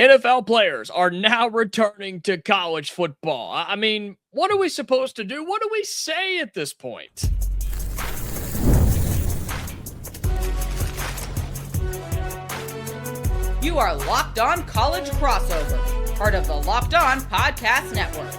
NFL players are now returning to college football. I mean, what are we supposed to do? What do we say at this point? You are Locked On College Crossover, part of the Locked On Podcast Network.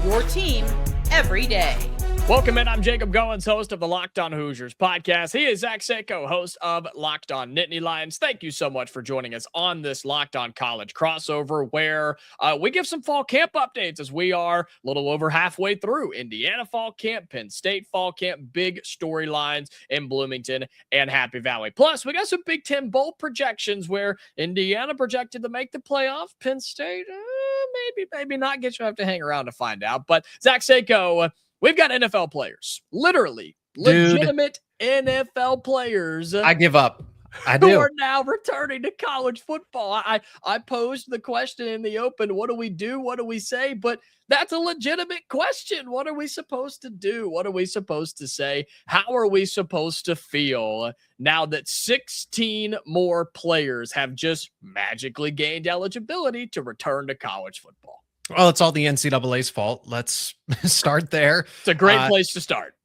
Your team every day. Welcome in. I'm Jacob Goins, host of the Locked On Hoosiers podcast. He is Zach Seyko, host of Locked On Nittany Lions. Thank you so much for joining us on this Locked On College crossover, where we give some fall camp updates as we are a little over halfway through Indiana fall camp, Penn State fall camp, big storylines in Bloomington and Happy Valley. Plus, we got some Big Ten bowl projections where Indiana projected to make the playoff. Penn State, maybe not. Get you have to hang around to find out. But Zach Seyko, we've got NFL players, literally legitimate NFL players. I give up. Who are now returning to college football. I posed the question in the open, what do we do? What do we say? But that's a legitimate question. What are we supposed to do? What are we supposed to say? How are we supposed to feel now that 16 more players have just magically gained eligibility to return to college football? Well, it's all the NCAA's fault. Let's start there. It's a great place to start.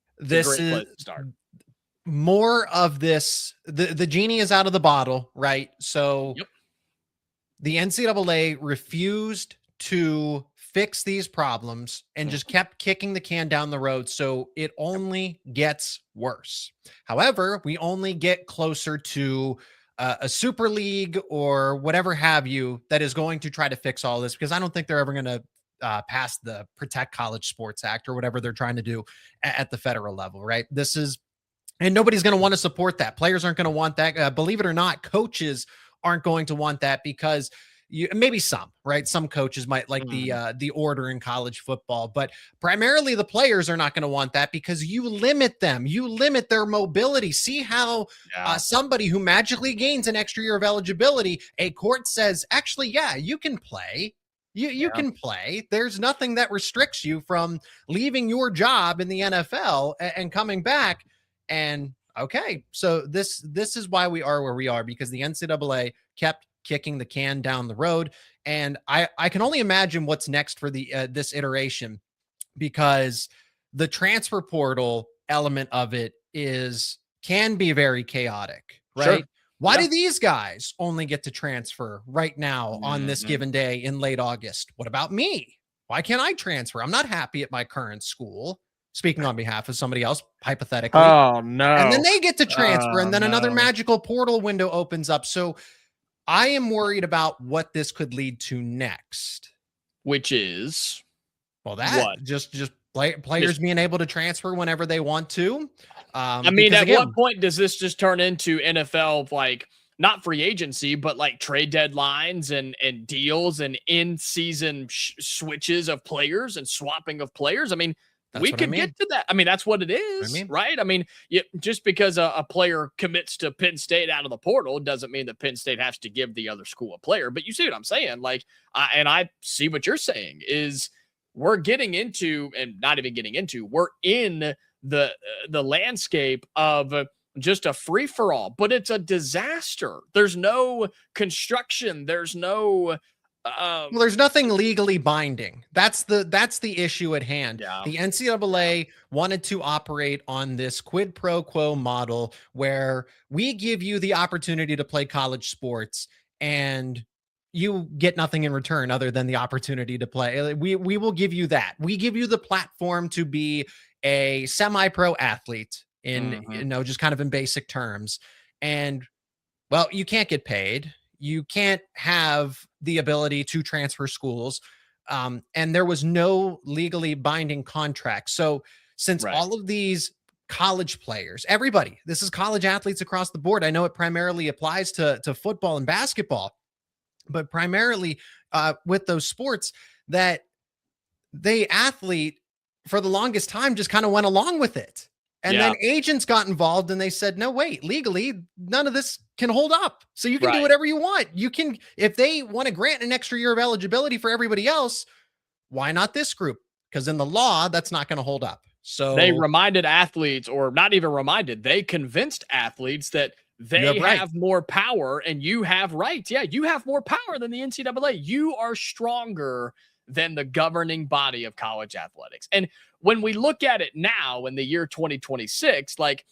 More of this. The genie is out of the bottle, right? So the NCAA refused to fix these problems and just kept kicking the can down the road. So it only gets worse. However, we only get closer to a super league or whatever have you that is going to try to fix all this, because I don't think they're ever going to pass the Protect College Sports Act or whatever they're trying to do at the federal level, right? And nobody's going to want to support that. Players aren't going to want that. Believe it or not, coaches aren't going to want that, because maybe some, right? Some coaches might like the order in college football, but primarily the players are not going to want that, because you limit them. You limit their mobility. See how somebody who magically gains an extra year of eligibility, a court says, actually, you can play. You can play. There's nothing that restricts you from leaving your job in the NFL and coming back. And okay, so this is why we are where we are, because the NCAA kept kicking the can down the road. And I can only imagine what's next for this iteration, because the transfer portal element of it can be very chaotic, right? Sure. Why do these guys only get to transfer right now on this given day in late August? What about me? Why can't I transfer? I'm not happy at my current school. Speaking on behalf of somebody else, hypothetically. Oh, no. And then they get to transfer, and then another magical portal window opens up. So I am worried about what this could lead to next. Which is? Well, just players being able to transfer whenever they want to. I mean, at what point does this just turn into NFL, like, not free agency, but like trade deadlines and deals and in-season switches of players and swapping of players? I mean, we could get to that. I mean, that's what it is, right? I mean, just because a player commits to Penn State out of the portal doesn't mean that Penn State has to give the other school a player. But you see what I'm saying? Like, and I see what you're saying is we're getting into, and not even getting into, we're in the landscape of just a free for all, but it's a disaster. There's no construction. There's no. Well, there's nothing legally binding. That's the issue at hand. Yeah. The NCAA wanted to operate on this quid pro quo model where we give you the opportunity to play college sports and you get nothing in return other than the opportunity to play. We will give you that. We give you the platform to be a semi-pro athlete in, just kind of in basic terms. And well, you can't get paid. You can't have the ability to transfer schools. And there was no legally binding contract. So since all of these college players, everybody, this is college athletes across the board. I know it primarily applies to football and basketball, but primarily with those sports, that the athlete for the longest time just kind of went along with it. And then agents got involved and they said, no, wait, legally, none of this can hold up. So you can do whatever you want. You can, if they want to grant an extra year of eligibility for everybody else, why not this group? Because in the law, that's not going to hold up. So they reminded athletes, or not even reminded, they convinced athletes that They have more power and you have rights. Yeah, you have more power than the NCAA. You are stronger than the governing body of college athletics. And when we look at it now in the year 2026, like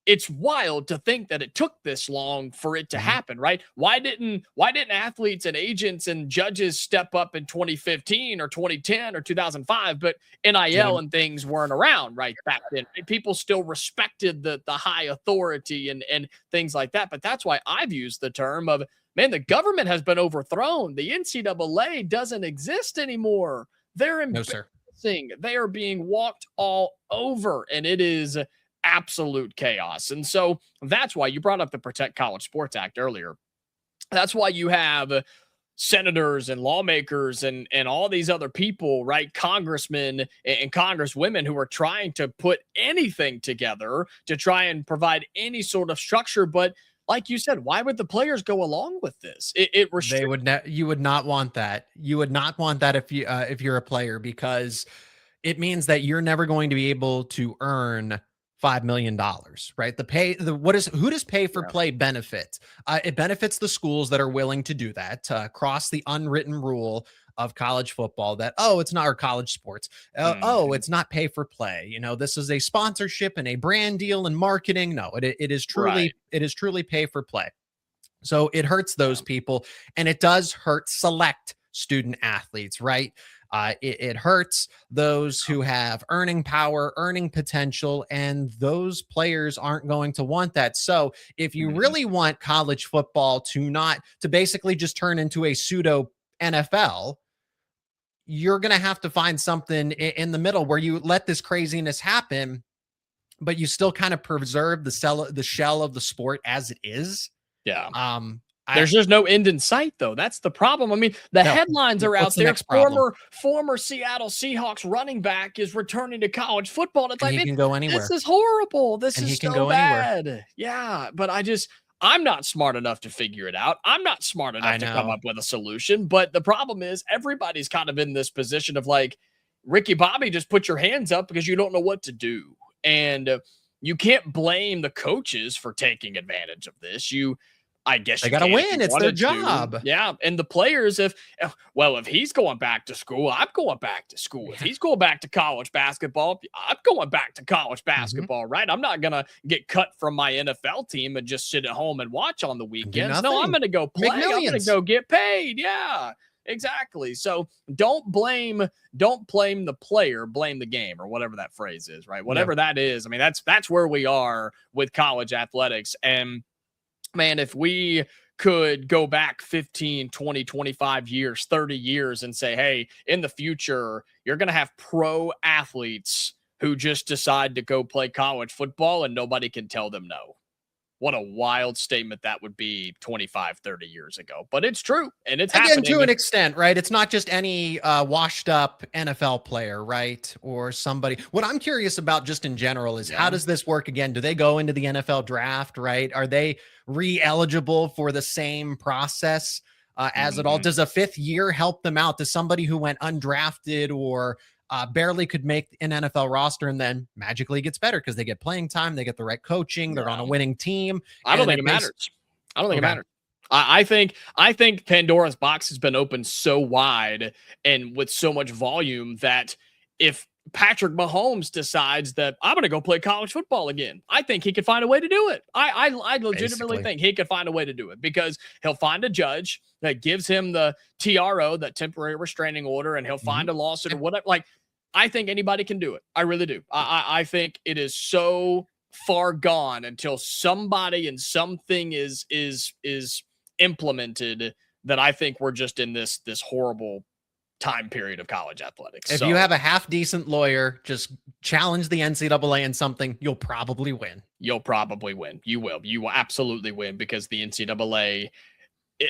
it's wild to think that it took this long for it to happen, right? Why didn't athletes and agents and judges step up in 2015 or 2010 or 2005, but NIL and things weren't around right back then? People still respected the high authority and things like that. But that's why I've used the term of, man, the government has been overthrown. The NCAA doesn't exist anymore. They're embarrassing. They are being walked all over, and it is absolute chaos. And so that's why you brought up the Protect College Sports Act earlier. That's why you have senators and lawmakers and all these other people, right? Congressmen and congresswomen who are trying to put anything together to try and provide any sort of structure. But like you said, why would the players go along with this? You would not want that. You would not want that if you're a player, because it means that you're never going to be able to earn $5 million, right? Who does pay for play benefit? It benefits the schools that are willing to do that, to cross the unwritten rule of college football that, it's not our college sports. It's not pay for play. This is a sponsorship and a brand deal and marketing. No, it is truly pay for play. So it hurts those people, and it does hurt select student athletes, right? It hurts those who have earning power, earning potential, and those players aren't going to want that. So if you really want college football to basically just turn into a pseudo NFL, you're going to have to find something in the middle where you let this craziness happen, but you still kind of preserve the shell of the sport as it is. Yeah. There's just no end in sight, though. That's the problem. I mean, headlines are out there. Former Seattle Seahawks running back is returning to college football. It's like, he can go anywhere. This is horrible. This is so bad. Anywhere. Yeah, but I'm not smart enough to figure it out. I'm not smart enough to come up with a solution. But the problem is everybody's kind of in this position of like, Ricky Bobby, just put your hands up because you don't know what to do. And you can't blame the coaches for taking advantage of this. I guess they got to win. It's their job. Yeah. And the players, if he's going back to school, I'm going back to school. Yeah. If he's going back to college basketball, I'm going back to college basketball, right? I'm not going to get cut from my NFL team and just sit at home and watch on the weekends. No, I'm going to go play. I'm going to go get paid. Yeah, exactly. So don't blame the player, blame the game, or whatever that phrase is, right? Whatever that is. I mean, that's where we are with college athletics. And man, if we could go back 15, 20, 25 years, 30 years and say, hey, in the future, you're going to have pro athletes who just decide to go play college football and nobody can tell them no. What a wild statement that would be 25, 30 years ago. But it's true, and it's happening. To an extent, right? It's not just any washed up NFL player, right? Or somebody. What I'm curious about just in general is how does this work again? Do they go into the NFL draft, right? Are they re-eligible for the same process as it all? Does a fifth year help them out? Does somebody who went undrafted or barely could make an NFL roster and then magically gets better because they get playing time, they get the right coaching, they're on a winning team? I don't think it matters. I don't think it matters. I think Pandora's box has been opened so wide and with so much volume that if Patrick Mahomes decides that I'm going to go play college football again, I think he could find a way to do it. I legitimately think he could find a way to do it because he'll find a judge that gives him the TRO, that temporary restraining order, and he'll find a lawsuit or whatever. Like, I think anybody can do it. I really do. I think it is so far gone until somebody and something is implemented that I think we're just in this horrible time period of college athletics. If you have a half decent lawyer, just challenge the NCAA in something, you'll probably win. You will. You will absolutely win because the NCAA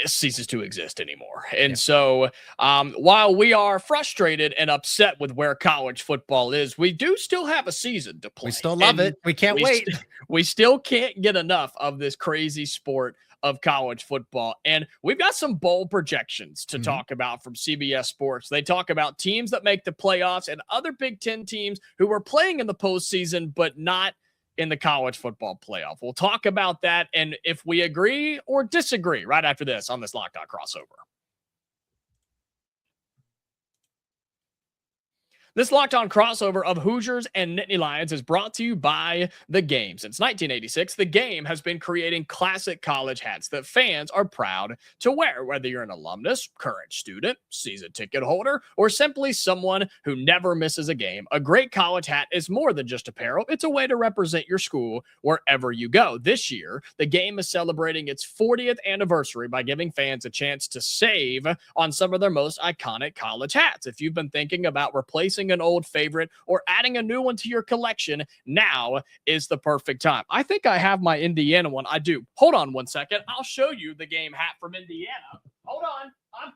ceases to exist anymore. And so while we are frustrated and upset with where college football is, we do still have a season to play. We still love it. We can't wait. We still can't get enough of this crazy sport of college football. And we've got some bold projections to talk about from CBS Sports. They talk about teams that make the playoffs and other Big Ten teams who are playing in the postseason, but not in the college football playoff. We'll talk about that and if we agree or disagree right after this on this Locked On Crossover. This Locked On crossover of Hoosiers and Nittany Lions is brought to you by The Game. Since 1986, The Game has been creating classic college hats that fans are proud to wear, whether you're an alumnus, current student, season ticket holder, or simply someone who never misses a game. A great college hat is more than just apparel. It's a way to represent your school wherever you go. This year, The Game is celebrating its 40th anniversary by giving fans a chance to save on some of their most iconic college hats. If you've been thinking about replacing an old favorite or adding a new one to your collection, now is the perfect time. I think I have my Indiana one. I do. Hold on one second. I'll show you the Game hat from Indiana. Hold on. I'm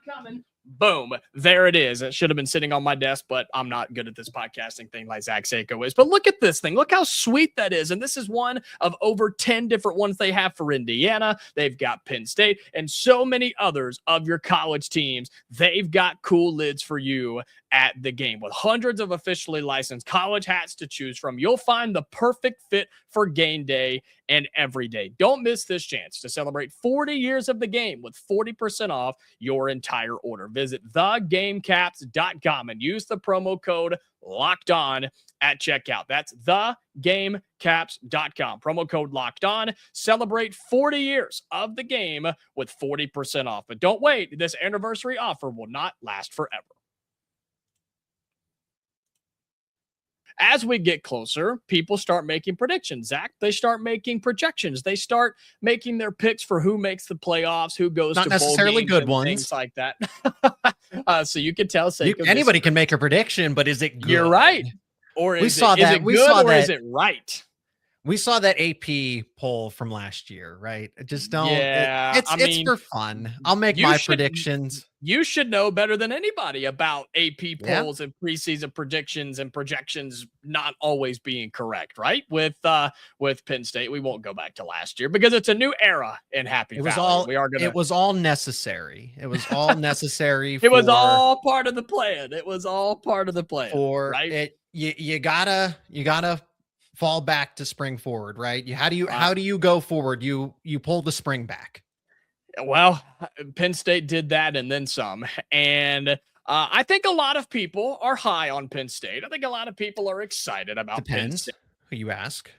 coming. Boom. There it is. It should have been sitting on my desk, but I'm not good at this podcasting thing like Zach Seyko is. But look at this thing. Look how sweet that is. And this is one of over 10 different ones they have for Indiana. They've got Penn State and so many others of your college teams. They've got cool lids for you at The Game. With hundreds of officially licensed college hats to choose from, you'll find the perfect fit for game day and every day. Don't miss this chance to celebrate 40 years of The Game with 40% off your entire order. Visit thegamecaps.com and use the promo code Locked On at checkout. That's thegamecaps.com. Promo code Locked On. Celebrate 40 years of The Game with 40% off. But don't wait. This anniversary offer will not last forever. As we get closer, people start making predictions, Zach. They start making projections. They start making their picks for who makes the playoffs, who goes not to necessarily bowl games good ones, things like that. So you can tell anybody can make a prediction, but is it good? You're right. Or is it right? We saw that AP poll from last year, right? Just don't. Yeah, it's for fun. I'll make my predictions. You should know better than anybody about AP polls and preseason predictions and projections not always being correct, right? With Penn State, we won't go back to last year because it's a new era in Happy Valley. It was all necessary. It was all necessary. It was all part of the plan. Right? You gotta fall back to spring forward, right? How do you go forward? You pull the spring back. Well, Penn State did that and then some. And I think a lot of people are high on Penn State. I think a lot of people are excited about Penn State. Who you ask.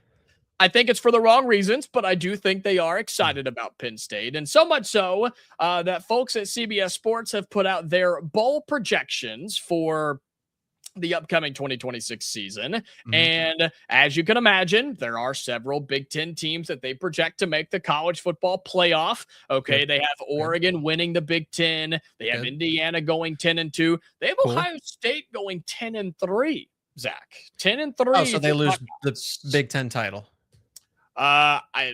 I think it's for the wrong reasons, but I do think they are excited about Penn State. And so much so that folks at CBS Sports have put out their bowl projections for the upcoming 2026 season. Mm-hmm. And as you can imagine, there are several Big Ten teams that they project to make the college football playoff. Okay. Good. They have Oregon winning the Big Ten. They have Indiana going 10-2. They have Ohio State going 10-3, Zach. 10-3. Oh, so they lose the Big Ten title.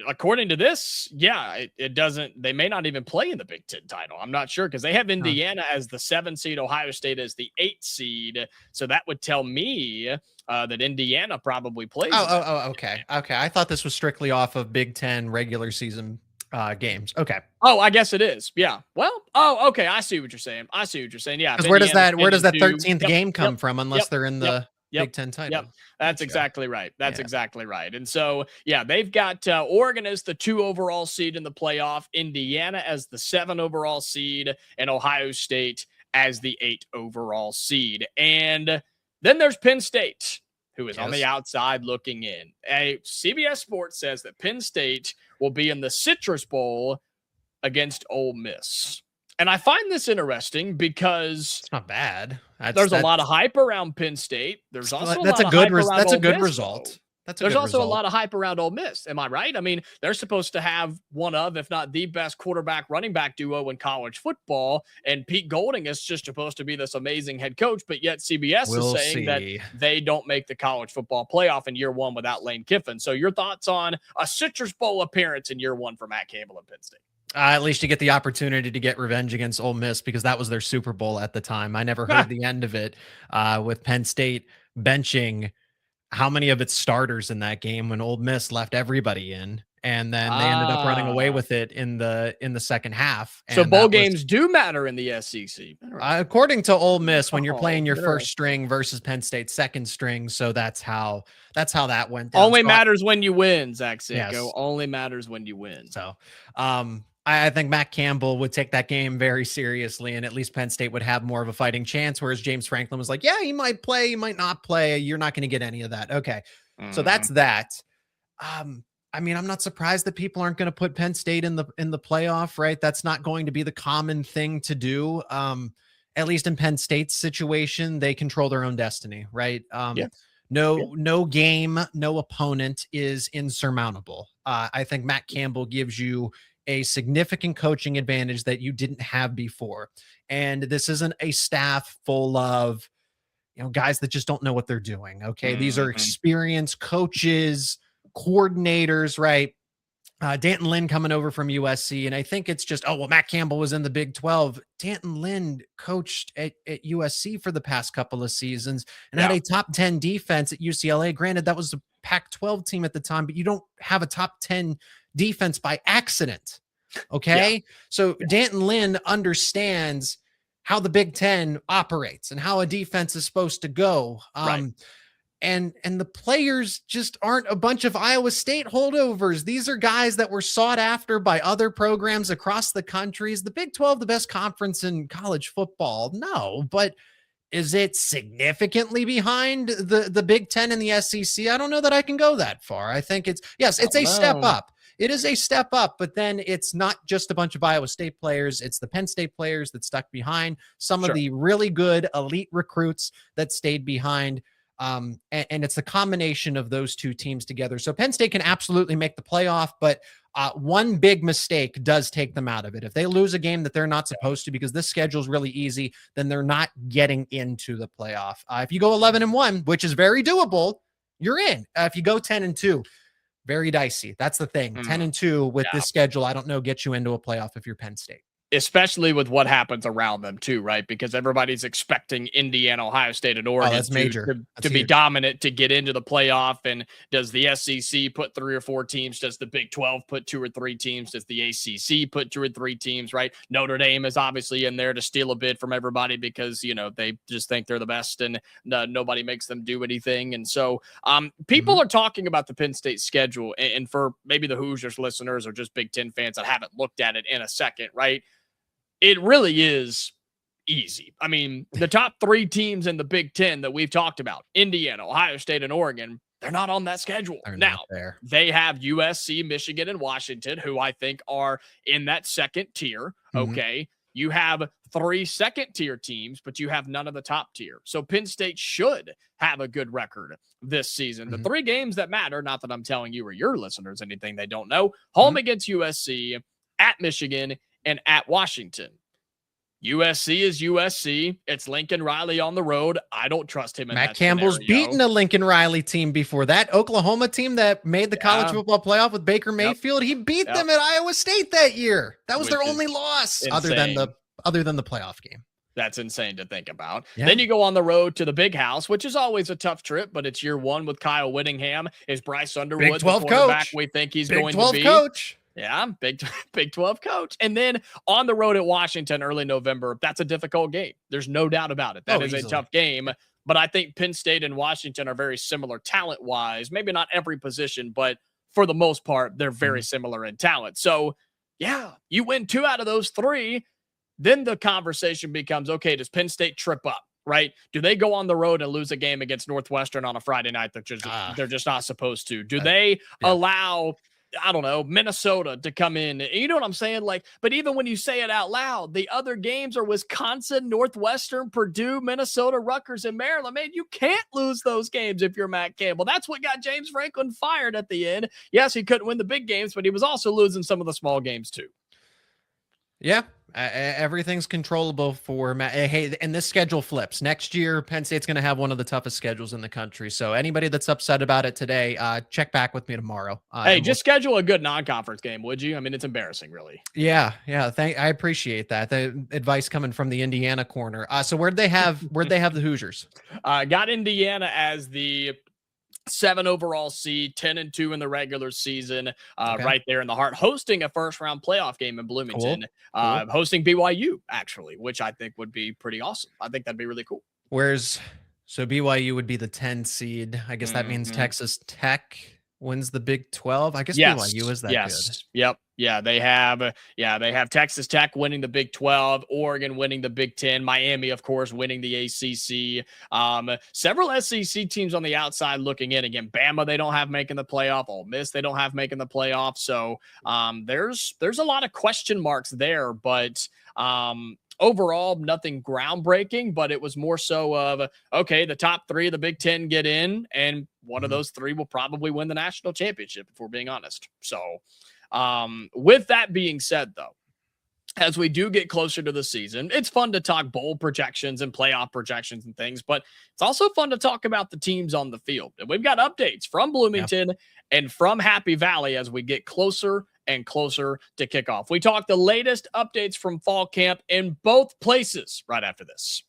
According to this, it doesn't. They may not even play in the Big Ten title. I'm not sure because they have Indiana as the 7 seed, Ohio State as the 8 seed. So that would tell me that Indiana probably plays. Okay. I thought this was strictly off of Big Ten regular season games. Okay. Oh, I guess it is. Yeah. Well. Oh, okay. I see what you're saying. Yeah. Because where does that 13th game come from? Unless they're in the Big Ten title. Yep. That's exactly right. Exactly right. And so, they've got Oregon as the 2 overall seed in the playoff, Indiana as the 7 overall seed, and Ohio State as the 8 overall seed. And then there's Penn State, who is on the outside looking in. CBS Sports says that Penn State will be in the Citrus Bowl against Ole Miss. And I find this interesting because it's not bad. There's a lot of hype around Penn State. There's also a good result. There's also a lot of hype around Ole Miss. Am I right? I mean, they're supposed to have one of, if not the best quarterback running back duo in college football. And Pete Golding is just supposed to be this amazing head coach. But yet CBS is saying that they don't make the college football playoff in year 1 without Lane Kiffin. So your thoughts on a Citrus Bowl appearance in year 1 for Matt Campbell and Penn State? At least you get the opportunity to get revenge against Ole Miss because that was their Super Bowl at the time. I never heard the end of it with Penn State benching how many of its starters in that game when Ole Miss left everybody in. and then they ended up running away with it in the second half. So and bowl games do matter in the SEC. According to Ole Miss, when you're playing your first string versus Penn State second string. So that's how that went down. Only matters when you win, Zach Seyko. Yes. Only matters when you win. So I think Matt Campbell would take that game very seriously, and at least Penn State would have more of a fighting chance, whereas James Franklin was like, yeah, he might play, he might not play. You're not going to get any of that. Okay. So that's that. I mean, I'm not surprised that people aren't going to put Penn State in the playoff, right? That's not going to be the common thing to do. At least in Penn State's situation, they control their own destiny, right? No game, no opponent is insurmountable. I think Matt Campbell gives you a significant coaching advantage that you didn't have before. And this isn't a staff full of, guys that just don't know what they're doing. Okay. These are experienced coaches, coordinators, right? Danton Lynn coming over from USC. And I think it's just, Matt Campbell was in the Big 12. Danton Lynn coached at USC for the past couple of seasons and had a top 10 defense at UCLA. Granted, that was the Pac-12 team at the time, but you don't have a top 10 defense by accident. Okay. So Danton Lynn understands how the Big Ten operates and how a defense is supposed to go. And the players just aren't a bunch of Iowa State holdovers. These are guys that were sought after by other programs across the country. Is the Big 12 the best conference in college football? No, but is it significantly behind the Big Ten and the SEC? I don't know that I can go that far. I think it's a step up. It is a step up, but then it's not just a bunch of Iowa State players. It's the Penn State players that stuck behind, some of the really good elite recruits that stayed behind. And it's a combination of those two teams together. So Penn State can absolutely make the playoff, but one big mistake does take them out of it. If they lose a game that they're not supposed to, because this schedule is really easy, then they're not getting into the playoff. If you go 11-1, which is very doable, you're in. If you go 10-2, very dicey. That's the thing. 10-2 with this schedule, I don't know, get you into a playoff if you're Penn State. Especially with what happens around them too, right? Because everybody's expecting Indiana, Ohio State, and Oregon to be dominant to get into the playoff. And does the SEC put 3 or 4 teams? Does the Big 12 put 2 or 3 teams? Does the ACC put 2 or 3 teams, right? Notre Dame is obviously in there to steal a bid from everybody because, they just think they're the best and nobody makes them do anything. And so people are talking about the Penn State schedule. And for maybe the Hoosiers listeners or just Big Ten fans that haven't looked at it in a second, right? It really is easy. I mean, the top 3 teams in the Big Ten that we've talked about, Indiana, Ohio State, and Oregon, they're not on that schedule. Now, they have USC, Michigan, and Washington, who I think are in that second tier. Okay. You have 3 second-tier teams, but you have none of the top tier. So Penn State should have a good record this season. The 3 games that matter, not that I'm telling you or your listeners anything they don't know, home against USC, at Michigan, and at Washington. USC is USC. It's Lincoln Riley on the road. I don't trust him in Matt that Campbell's scenario. beaten a Lincoln Riley team before. That Oklahoma team that made the college football playoff with Baker Mayfield, he beat them at Iowa State that year. That was their only loss other than the playoff game. That's insane to think about. Then you go on the road to the Big House, which is always a tough trip, but it's year 1 with Kyle Whittingham. Is Bryce Underwood the quarterback we think he's going to be? Big 12 coach. Yeah, Big 12 coach. And then on the road at Washington early November, that's a difficult game. There's no doubt about it. That is easily a tough game. But I think Penn State and Washington are very similar talent-wise. Maybe not every position, but for the most part, they're very similar in talent. So, you win 2 out of those 3, then the conversation becomes, okay, does Penn State trip up? Right? Do they go on the road and lose a game against Northwestern on a Friday night that they're just not supposed to? Do they allow, I don't know, Minnesota to come in? You know what I'm saying? Like, but even when you say it out loud, the other games are Wisconsin, Northwestern, Purdue, Minnesota, Rutgers, and Maryland. Man, you can't lose those games if you're Matt Campbell. That's what got James Franklin fired at the end. Yes, he couldn't win the big games, but he was also losing some of the small games too. Yeah. Everything's controllable for Matt. Hey, and this schedule flips. Next year, Penn State's going to have one of the toughest schedules in the country. So anybody that's upset about it today, check back with me tomorrow. Hey, just schedule a good non-conference game, would you? I mean, it's embarrassing, really. Yeah. I appreciate that. The advice coming from the Indiana corner. So where'd they have the Hoosiers? Got Indiana as the 7 overall seed, 10-2 in the regular season, right there in the heart, hosting a first-round playoff game in Bloomington, hosting BYU, actually, which I think would be pretty awesome. I think that'd be really cool. So BYU would be the 10 seed. I guess that means Texas Tech wins the Big 12. I guess BYU is that good. Yep. Yeah, they have Texas Tech winning the Big 12, Oregon winning the Big 10, Miami, of course, winning the ACC. Several SEC teams on the outside looking in. Again, Bama, they don't have making the playoff. Ole Miss, they don't have making the playoff. So there's a lot of question marks there, but overall, nothing groundbreaking, but it was more so of, okay, the top 3 of the Big 10 get in, and one of those 3 will probably win the national championship, if we're being honest. So with that being said, though, as we do get closer to the season, it's fun to talk bowl projections and playoff projections and things, but it's also fun to talk about the teams on the field. And we've got updates from Bloomington and from Happy Valley as we get closer and closer to kickoff. We talk the latest updates from fall camp in both places right after this.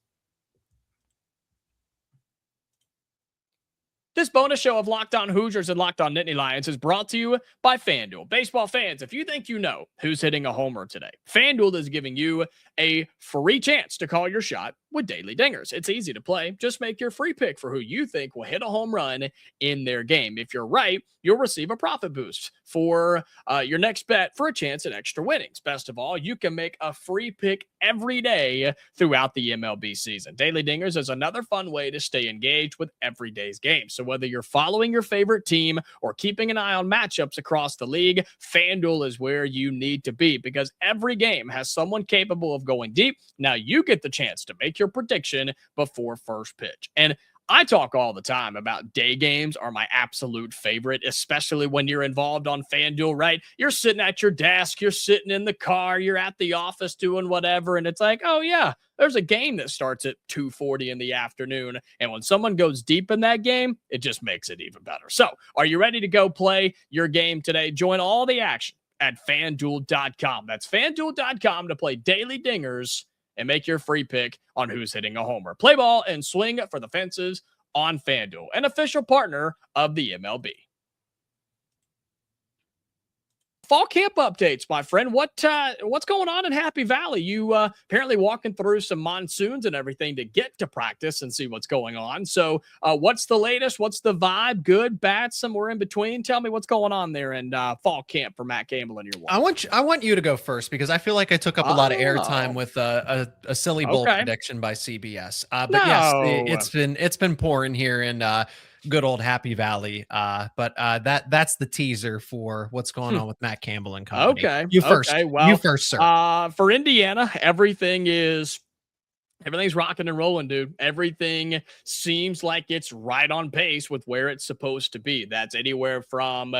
This bonus show of Locked On Hoosiers and Locked On Nittany Lions is brought to you by FanDuel. Baseball fans, if you think you know who's hitting a homer today, FanDuel is giving you a free chance to call your shot with Daily Dingers. It's easy to play. Just make your free pick for who you think will hit a home run in their game. If you're right, you'll receive a profit boost for your next bet for a chance at extra winnings. Best of all, you can make a free pick every day throughout the MLB season. Daily Dingers is another fun way to stay engaged with every day's game. So whether you're following your favorite team or keeping an eye on matchups across the league, FanDuel is where you need to be because every game has someone capable of going deep. Now you get the chance to make your prediction before first pitch. And I talk all the time about day games are my absolute favorite, especially when you're involved on FanDuel, right? You're sitting at your desk, you're sitting in the car, you're at the office doing whatever, and it's like, oh yeah, there's a game that starts at 2:40 in the afternoon, and when someone goes deep in that game, it just makes it even better. So, are you ready to go play your game today? Join all the action at FanDuel.com. That's FanDuel.com to play Daily Dingers and make your free pick on who's hitting a homer. Play ball and swing for the fences on FanDuel, an official partner of the MLB. Fall camp updates, my friend. What's going on in Happy Valley? You apparently walking through some monsoons and everything to get to practice and see what's going on. So what's the latest? What's the vibe? Good, bad, somewhere in between? Tell me what's going on there in fall camp for Matt Campbell and your wife. I want you to go first because I feel like I took up a lot of airtime with a silly bowl prediction by CBS. But yes, it's been pouring here in good old Happy Valley. But that's the teaser for what's going on with Matt Campbell and company. Okay. You first. Okay. Well, you first, sir. For Indiana, everything's rocking and rolling, dude. Everything seems like it's right on pace with where it's supposed to be. That's anywhere from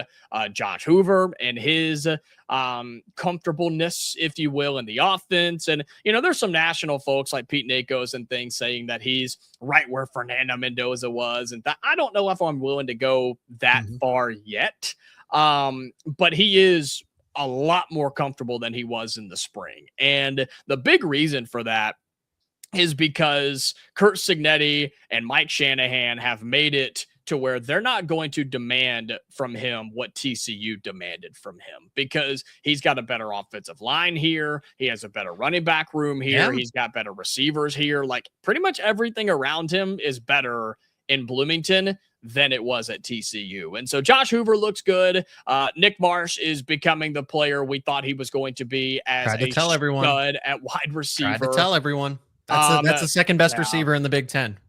Josh Hoover and his comfortableness, if you will, in the offense. And, there's some national folks like Pete Nakos and things saying that he's right where Fernando Mendoza was. And I don't know if I'm willing to go that far yet. But he is a lot more comfortable than he was in the spring. And the big reason for that is because Curt Cignetti and Mike Shanahan have made it to where they're not going to demand from him what TCU demanded from him because he's got a better offensive line here. He has a better running back room here. Yeah. He's got better receivers here. Like pretty much everything around him is better in Bloomington than it was at TCU. And so Josh Hoover looks good. Nick Marsh is becoming the player we thought he was going to be as a stud at wide receiver. Tried to tell everyone. That's the second best receiver in the Big Ten.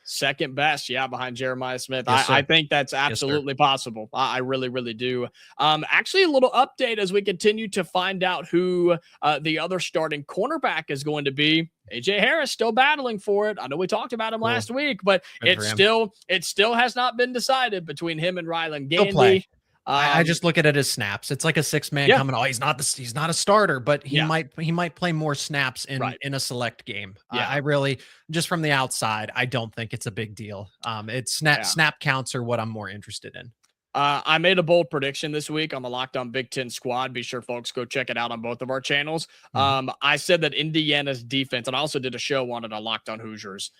Second best, behind Jeremiah Smith. Yes, I think that's absolutely possible. I really, really do. Actually, a little update as we continue to find out who the other starting cornerback is going to be. AJ Harris still battling for it. I know we talked about him last week, but it still has not been decided between him and Rylan Gandy. I just look at it as snaps. It's like a 6-man coming. Oh, he's not a starter, but he might play more snaps in a select game. I really, just from the outside, I don't think it's a big deal. It's snap counts are what I'm more interested in. I made a bold prediction this week on the Locked On Big Ten squad. Be sure folks go check it out on both of our channels. I said that Indiana's defense, and I also did a show on it on Locked On Hoosiers.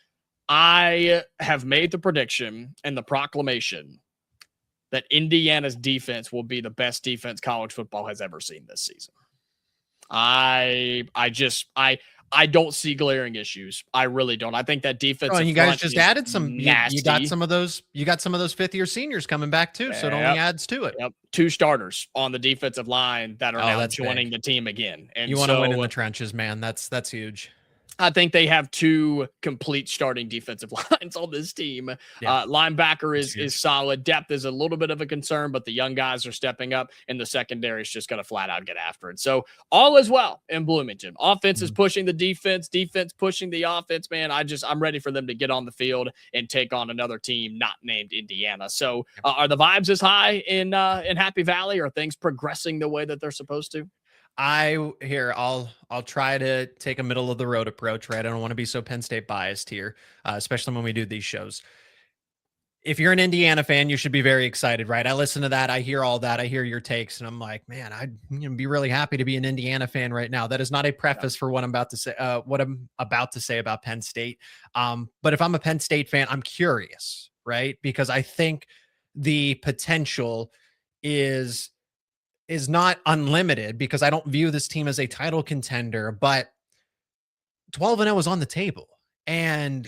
I have made the prediction and the proclamation that Indiana's defense will be the best defense college football has ever seen this season. I don't see glaring issues. I really don't. I think that defense. Oh, and you guys just added some. You got some of those. You got some of those fifth-year seniors coming back too. So it only adds to it. Yep. 2 starters on the defensive line that are now joining the team again. And you want to win in the trenches, man. That's huge. I think they have 2 complete starting defensive lines on this team. Yeah. Linebacker is solid. Depth is a little bit of a concern, but the young guys are stepping up, and the secondary is just going to flat out get after it. So all is well in Bloomington. Offense is pushing the defense pushing the offense, man. I'm ready for them to get on the field and take on another team not named Indiana. So are the vibes as high in Happy Valley? Are things progressing the way that they're supposed to? I'll try to take a middle of the road approach, right? I don't want to be so Penn State biased here, especially when we do these shows. If you're an Indiana fan, you should be very excited, right? I listen to that. I hear all that. I hear your takes, and I'm like, man, I'd be really happy to be an Indiana fan right now. That is not a preface for what I'm about to say, about Penn State. But if I'm a Penn State fan, I'm curious, right? Because I think the potential is not unlimited, because I don't view this team as a title contender, but 12-0 is on the table. And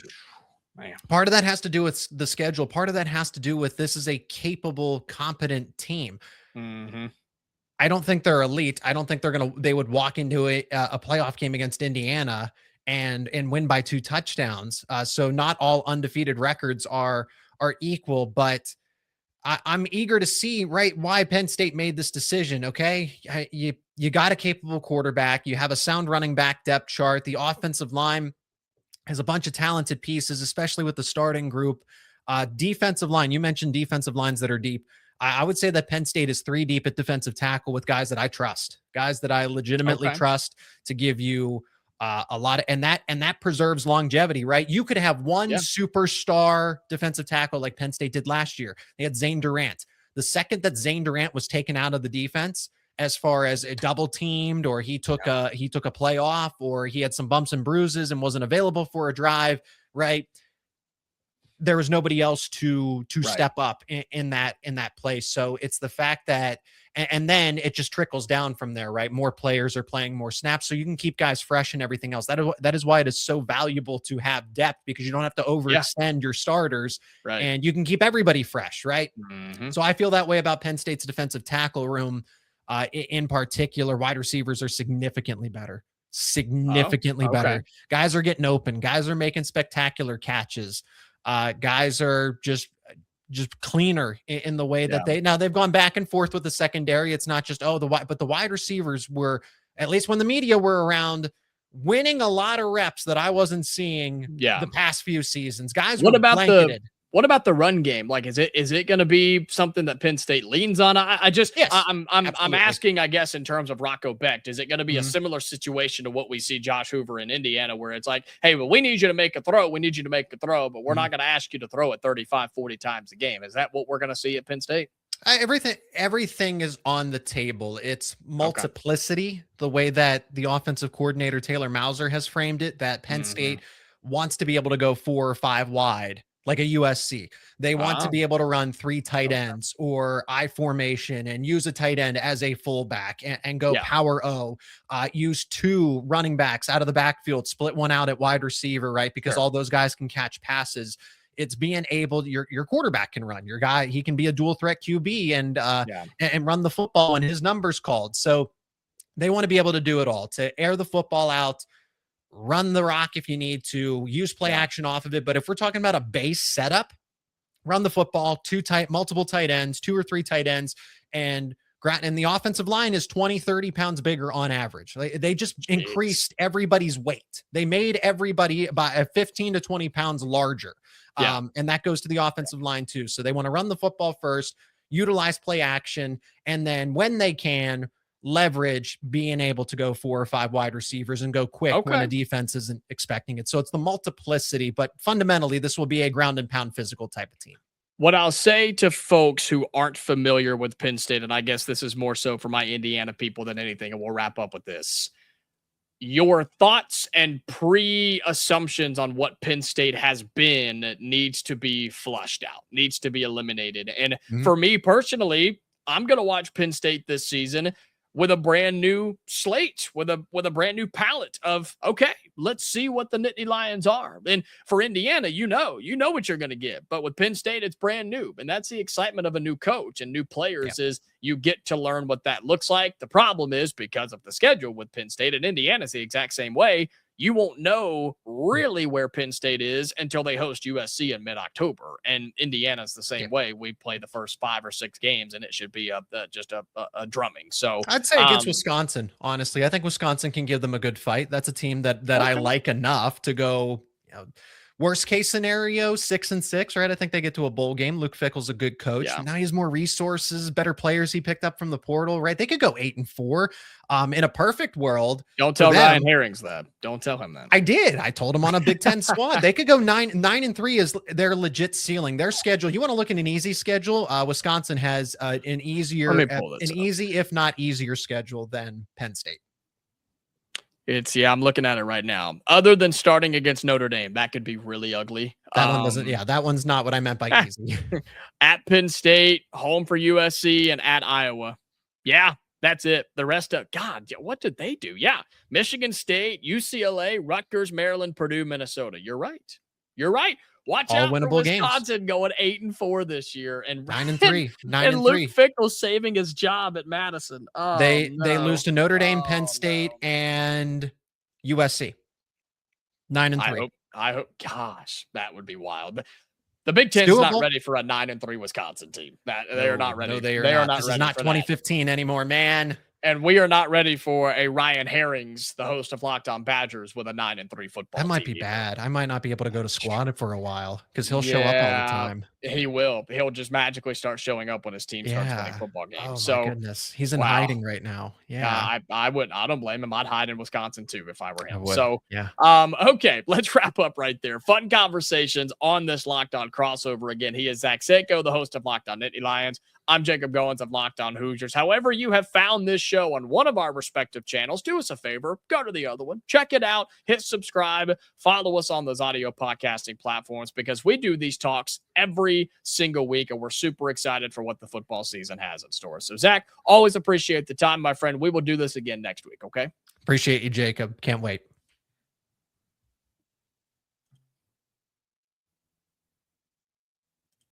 part of that has to do with the schedule. Part of that has to do with this is a capable, competent team. Mm-hmm. I don't think they're elite. I don't think they would walk into a playoff game against Indiana and win by 2 touchdowns. So not all undefeated records are equal, but I'm eager to see, right, why Penn State made this decision. Okay, you got a capable quarterback. You have a sound running back depth chart. The offensive line has a bunch of talented pieces, especially with the starting group. Defensive line, you mentioned defensive lines that are deep. I would say that Penn State is 3 deep at defensive tackle with guys that I trust, guys that I legitimately trust to give you a lot of, and that preserves longevity, right? You could have one superstar defensive tackle like Penn State did last year. They had Zane Durant. The second that Zane Durant was taken out of the defense, as far as a double teamed, or he took a play off, or he had some bumps and bruises and wasn't available for a drive, right? There was nobody else to step up in that place. So it's the fact that, and then it just trickles down from there, right? More players are playing more snaps, so you can keep guys fresh and everything else. That is why it is so valuable to have depth, because you don't have to overextend your starters, right? And you can keep everybody fresh, right? Mm-hmm. So I feel that way about Penn State's defensive tackle room. In particular, wide receivers are significantly better. Better. Guys are getting open. Guys are making spectacular catches. Guys are just cleaner in the way that they've gone back and forth with the secondary. It's not just but the wide receivers were, at least when the media were around, winning a lot of reps that I wasn't seeing the past few seasons. Guys, what about the run game? Like, is it going to be something that Penn State leans on? I'm asking, I guess, in terms of Rocco Becht, is it going to be a similar situation to what we see Josh Hoover in Indiana, where it's like, hey, well, we need you to make a throw. We need you to make a throw, but we're not going to ask you to throw it 35, 40 times a game. Is that what we're going to see at Penn State? Everything is on the table. It's multiplicity, the way that the offensive coordinator Taylor Mauser has framed it, that Penn State wants to be able to go 4 or 5 wide, like a USC. They want to be able to run 3 tight ends or I formation and use a tight end as a fullback and go power O. Use 2 running backs out of the backfield, split one out at wide receiver, right? Because all those guys can catch passes. It's being able to, your quarterback can run. Your guy, he can be a dual threat QB and run the football when his number's called. So they want to be able to do it all, to air the football out, run the rock if you need to, use play action off of it. But if we're talking about a base setup, run the football, multiple tight ends, 2 or 3 tight ends, and the offensive line is 20, 30 pounds bigger on average. They just increased everybody's weight. They made everybody by 15 to 20 pounds larger. And that goes to the offensive line too. So they want to run the football first, utilize play action, and then when they can, leverage being able to go 4 or 5 wide receivers and go quick when the defense isn't expecting it. So it's the multiplicity, but fundamentally this will be a ground and pound physical type of team. What I'll say to folks who aren't familiar with Penn State, and I guess this is more so for my Indiana people than anything, and we'll wrap up with this. your thoughts and pre-assumptions on what Penn State has been needs to be flushed out, needs to be eliminated. And for me personally, I'm going to watch Penn State this season with a brand new slate, with a brand new palette of, okay, let's see what the Nittany Lions are. And for Indiana, you know what you're going to get. But with Penn State, it's brand new. And that's the excitement of a new coach and new players is you get to learn what that looks like. The problem is because of the schedule with Penn State, and Indiana's the exact same way, you won't know really where Penn State is until they host USC in mid-October. And Indiana's the same way. We play the first 5 or 6 games, and it should be just a drumming. So I'd say against Wisconsin, honestly. I think Wisconsin can give them a good fight. That's a team that I like enough to go, worst case scenario, 6-6, right? I think they get to a bowl game. Luke Fickell's a good coach. Yeah. Now he has more resources, better players he picked up from the portal, right? They could go 8-4. In a perfect world. Don't tell Ryan Herrings that. Don't tell him that. I did. I told him on a Big Ten squad. They could go 9-3 is their legit ceiling. Their schedule. You want to look at an easy schedule? Wisconsin has an easy, if not easier schedule than Penn State. I'm looking at it right now. Other than starting against Notre Dame, that could be really ugly. That one doesn't. Yeah, that one's not what I meant by easy. At Penn State, home for USC, and at Iowa. Yeah, that's it. The rest of God, what did they do? Yeah, Michigan State, UCLA, Rutgers, Maryland, Purdue, Minnesota. You're right. Watch out for Wisconsin going 8-4 this year, and 9-3, and Luke Fickell saving his job at Madison. They lose to Notre Dame, Penn State, and USC. 9-3. I hope. Gosh, that would be wild. The Big Ten's not ready for a 9-3 Wisconsin team. They are not ready. No, they are not. This is not 2015 anymore, man. And we are not ready for a Ryan Herrings, the host of Locked On Badgers, with a 9-3 football. That might be bad. I might not be able to go to squad for a while because he'll show up all the time. He will. He'll just magically start showing up when his team starts winning football games. Oh my goodness, he's in hiding right now. Yeah, I wouldn't. I don't blame him. I'd hide in Wisconsin too if I were him. Yeah. Okay, let's wrap up right there. Fun conversations on this Locked On crossover. Again, he is Zach Seyko, the host of Locked On Nittany Lions. I'm Jacob Goins of Locked On Hoosiers. However you have found this show on one of our respective channels, do us a favor, go to the other one, check it out, hit subscribe, follow us on those audio podcasting platforms because we do these talks every single week, and we're super excited for what the football season has in store. So, Zach, always appreciate the time, my friend. We will do this again next week, okay? Appreciate you, Jacob. Can't wait.